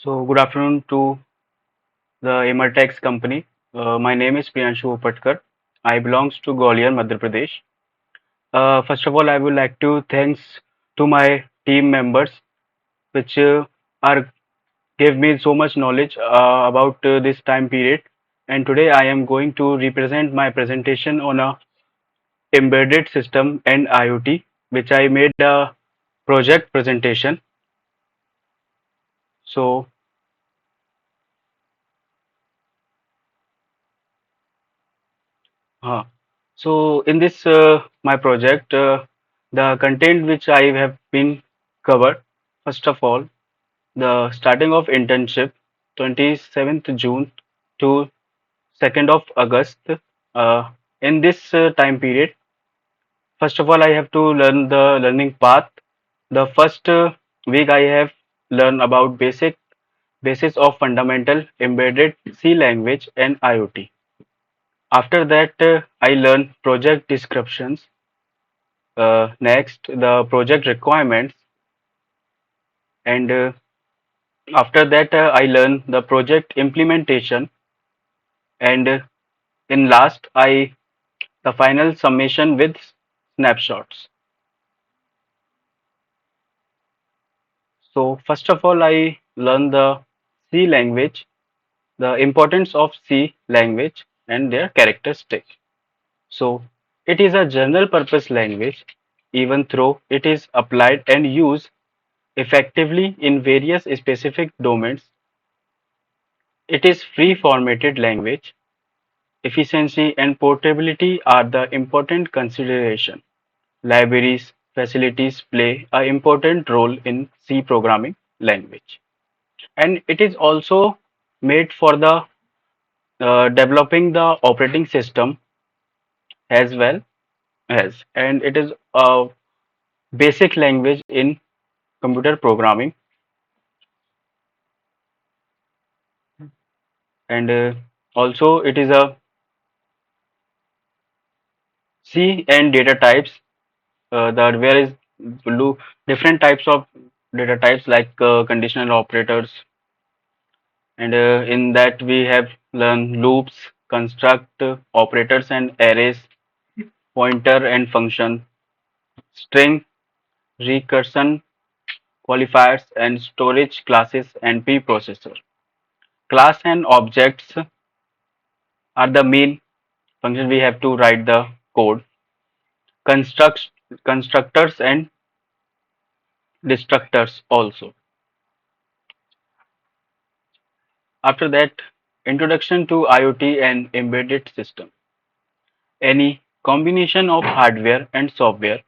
So, good afternoon to the Emertex company. My name is Priyanshu Upatkar. I belongs to Gwalior, Madhya Pradesh. First of all, I would like to thanks to my team members, which are gave me so much knowledge about this time period. And today I am going to represent my presentation on a embedded system and IoT, which I made a project presentation. So, uh, so in this my project, the content which I have been covered. First of all, the starting of internship, 27th June to 2nd of August. In this time period, first of all, I have to learn the learning path. The first week I have learned about basis of fundamental embedded C language and IoT. After that, I learned project descriptions. Next, the project requirements, and after that, I learn the project implementation, and in last, I the final summation with snapshots. So first of all, I learn the C language, the importance of C language, and their characteristics. So it is a general purpose language, even though it is applied and used effectively in various specific domains. It is free formatted language. Efficiency and portability are the important consideration. Libraries facilities play an important role in C programming language, and it is also made for the developing the operating system as well as, and it is a basic language in computer programming, and also it is a C and data types. The where is different types of data types like conditional operators, and in that we have learned loops, construct, operators and arrays, pointer and function, string, recursion, qualifiers and storage classes and preprocessor. Class and objects are the main function we have to write the code. Constructs, constructors and destructors also. After that, introduction to IoT and embedded system. Any combination of hardware and software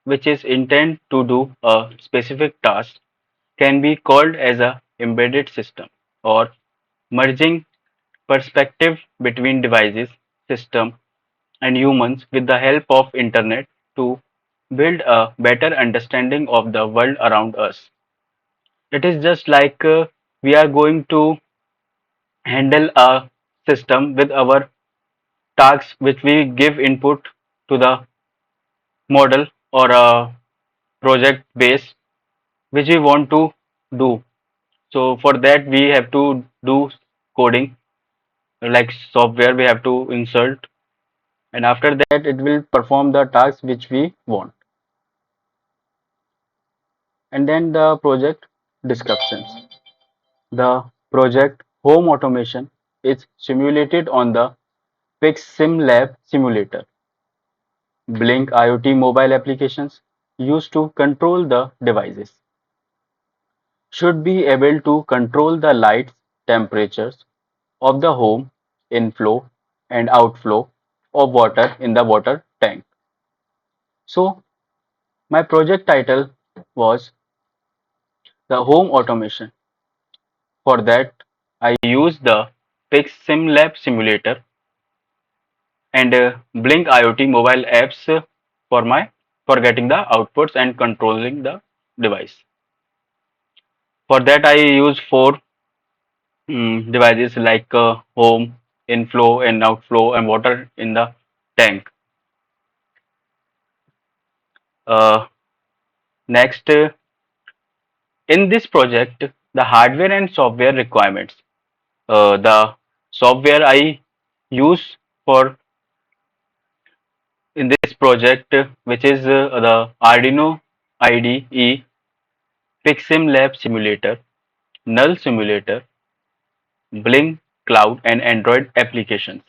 which is intended to do a specific task can be called as a embedded system, or merging perspective between devices, system and humans with the help of internet to build a better understanding of the world around us. It is just like we are going to handle a system with our tasks which we give input to the model or a project base which we want to do. So for that we have to do coding, like software we have to insert, and after that it will perform the tasks which we want. And then the project descriptions. The project home automation is simulated on the Fix Sim Lab simulator. Blink IoT mobile applications used to control the devices should be able to control the lights, temperatures of the home, inflow and outflow of water in the water tank. So my project title was the home automation. For that, I used the Fix Sim Lab simulator and Blink IoT mobile apps for getting the outputs and controlling the device. For that, I use four devices like home, inflow and outflow, and water in the tank. Uh, Next, in this project, The hardware and software requirements. The software I use for in this project, which is the Arduino IDE, PixSim Lab Simulator, Null Simulator, Blink Cloud, and Android applications.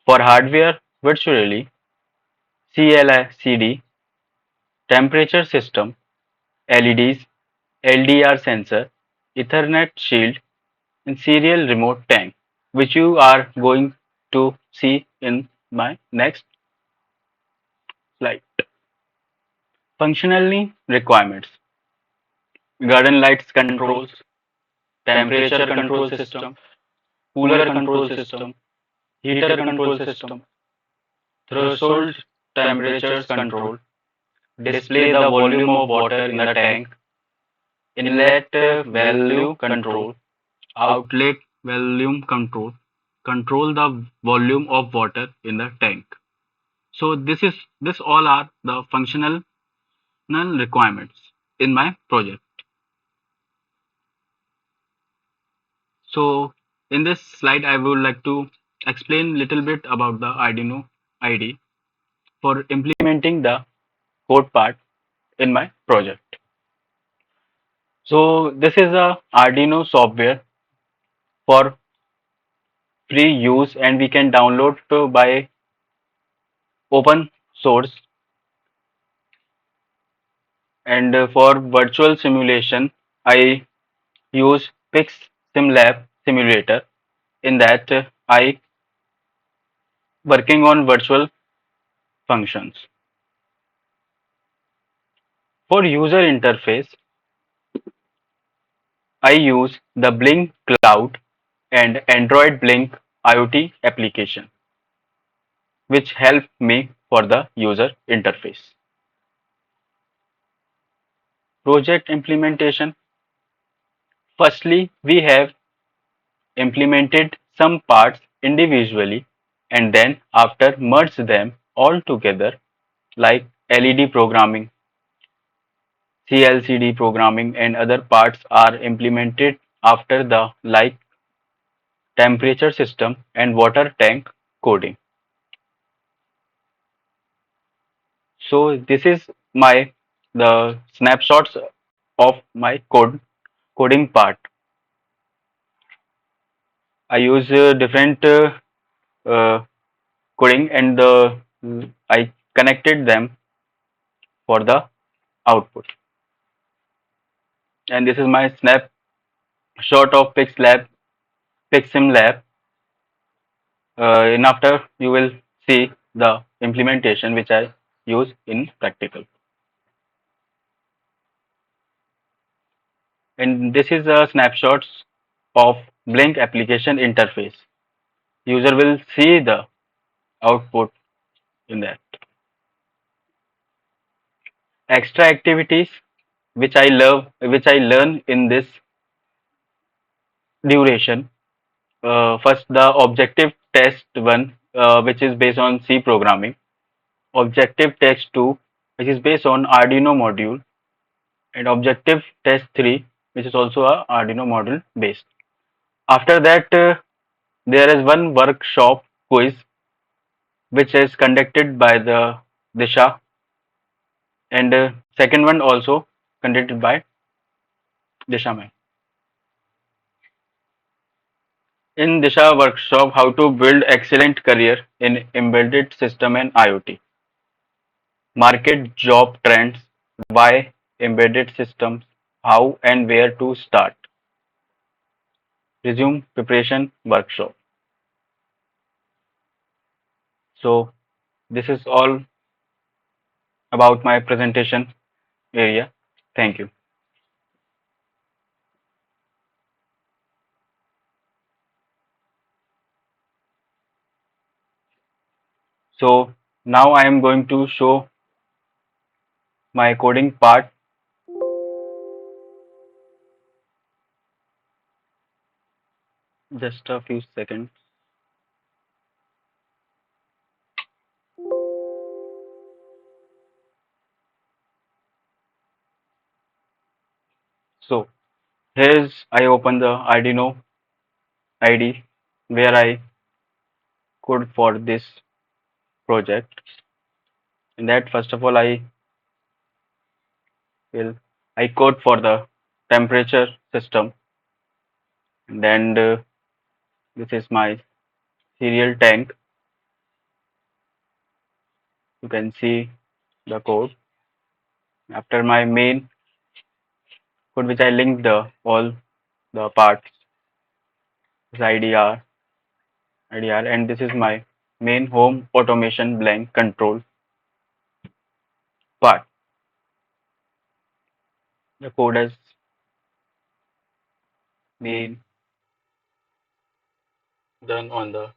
For hardware, virtually CLCD, temperature system, LEDs, LDR sensor, Ethernet shield, and serial remote tank, which you are going to see in my next slide. Functionally requirements: garden lights controls, temperature control system, cooler control system, heater control system, threshold temperatures control, display the volume of water in the tank, inlet value control, outlet volume control, control the volume of water in the tank. So this all are the functional requirements in my project. So in this slide, I would like to explain little bit about the Arduino IDE for implementing the code part in my project. So this is a Arduino software for free use and we can download by open source, and for virtual simulation I use PixSimLab simulator. In that I working on virtual functions. For user interface I use the Blink Cloud and Android Blink IoT application, which help me for the user interface. Project implementation. Firstly, we have implemented some parts individually and then after merge them all together like LED programming, CLCD programming and other parts are implemented after the like temperature system and water tank coding. So this is my the snapshots of my coding part. I use different uh, coding and I connected them for the output. And this is my snapshot of PixSim Lab. And after you will see the implementation which I use in practical. And this is a snapshots of Blink application interface. User will see the output in that. Extra activities which I learn in this duration. First, the objective test one, which is based on C programming. Objective test two, which is based on Arduino module, and objective test three, which is also a Arduino module based. After that, there is one workshop quiz which is conducted by the Disha, and second one also conducted by Disha ma'am. In Disha workshop, how to build excellent career in embedded system and IoT. Market job trends, why embedded systems, how and where to start. Resume preparation workshop. So this is all about my presentation area. Thank you. So now I am going to show my coding part. Just a few seconds. So Here's I open the Arduino ID where I code for this project. In that, first of all, will I code for the temperature system. Then this is my serial tank. You can see the code. After my main code, which I linked the all the parts, is IDR, and this is my main home automation blank control part. The code has been done on the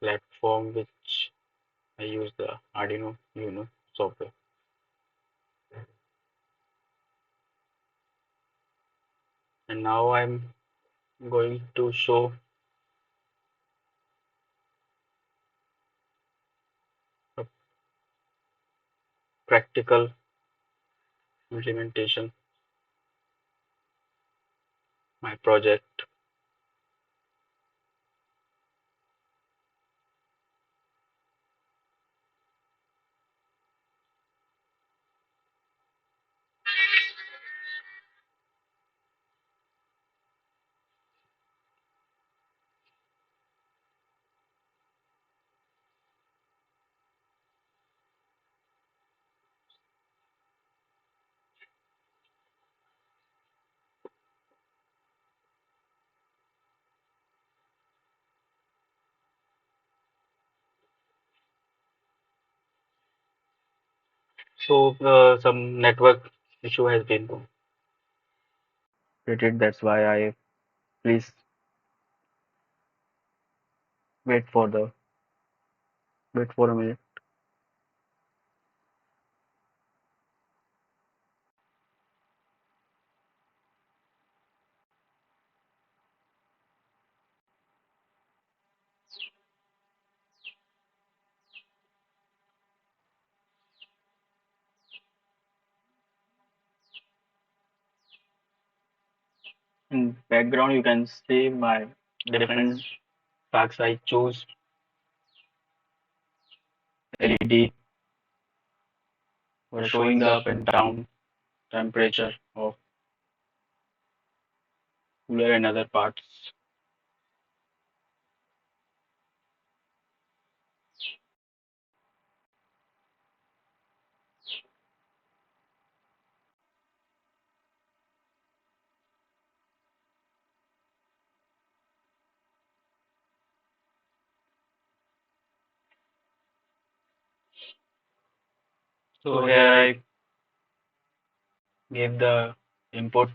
platform which I use the Arduino Uno software. And now I'm going to show a practical implementation my project. So some network issue has been created. That's why I please wait for the wait for a minute. In background, you can see my different packs. I choose LED for showing the up and down temperature of cooler and other parts. So here I give the input.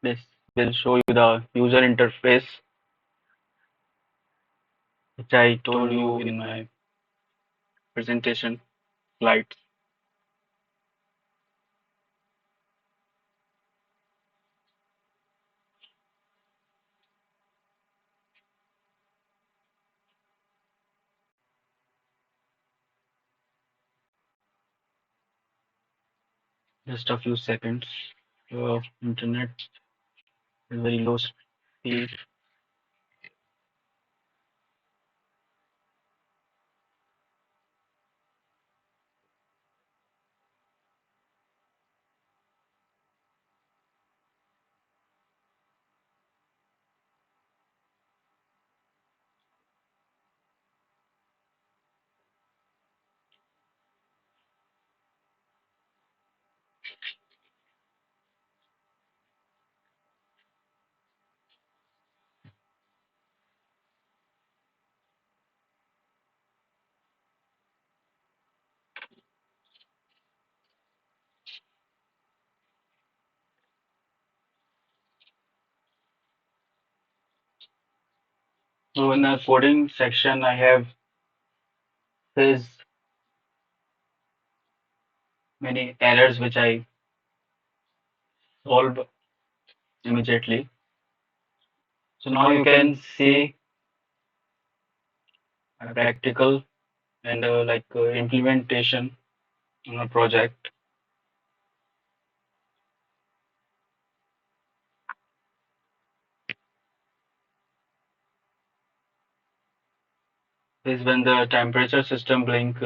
This will show you the user interface, which I told you in my presentation slides. Just a few seconds. Internet is very low speed. So in the coding section, I have faced many errors which I solve immediately. So now you can see a practical and implementation on a project is when the temperature system blink.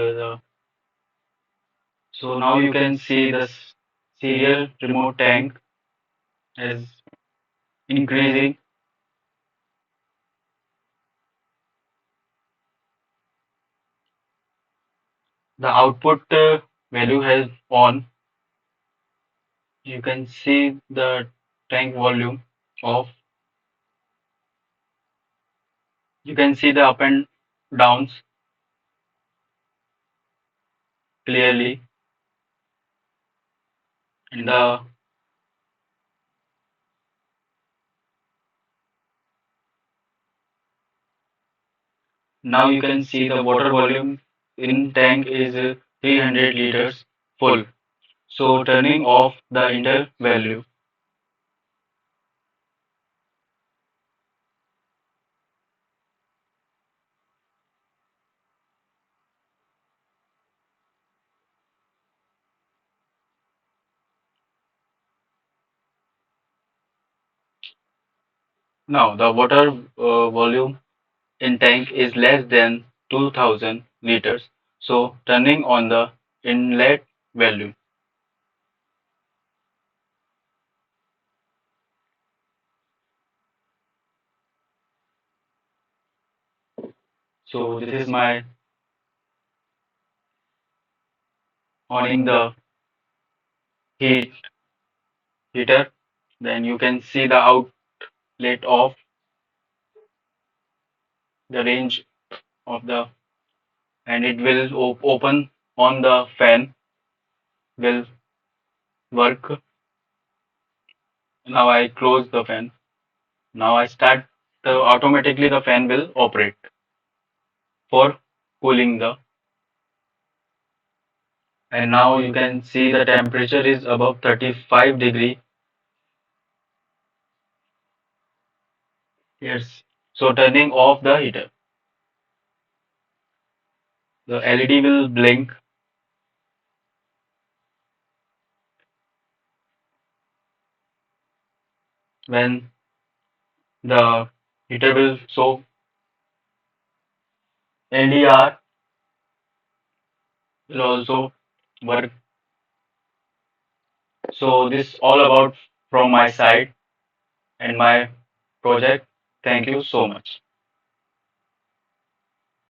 So now you can see this serial remote tank is increasing. The output value has on. You can see the tank volume of. You can see the up and downs clearly. And now you can see the water volume in tank is 300 liters full. So turning off the inter value. Now the water volume in tank is less than 2000 liters. So turning on the inlet value. So this is my owning the heat heater. Then you can see the outlet of the range of the, and it will open on the fan will work. Now I close the fan. Now I start automatically the fan will operate for cooling the, and now you can see the temperature is above 35 degree. Yes. So turning off the heater. The LED will blink when the heater will show LDR will also work. So this all about from my side and my project. Thank you so much.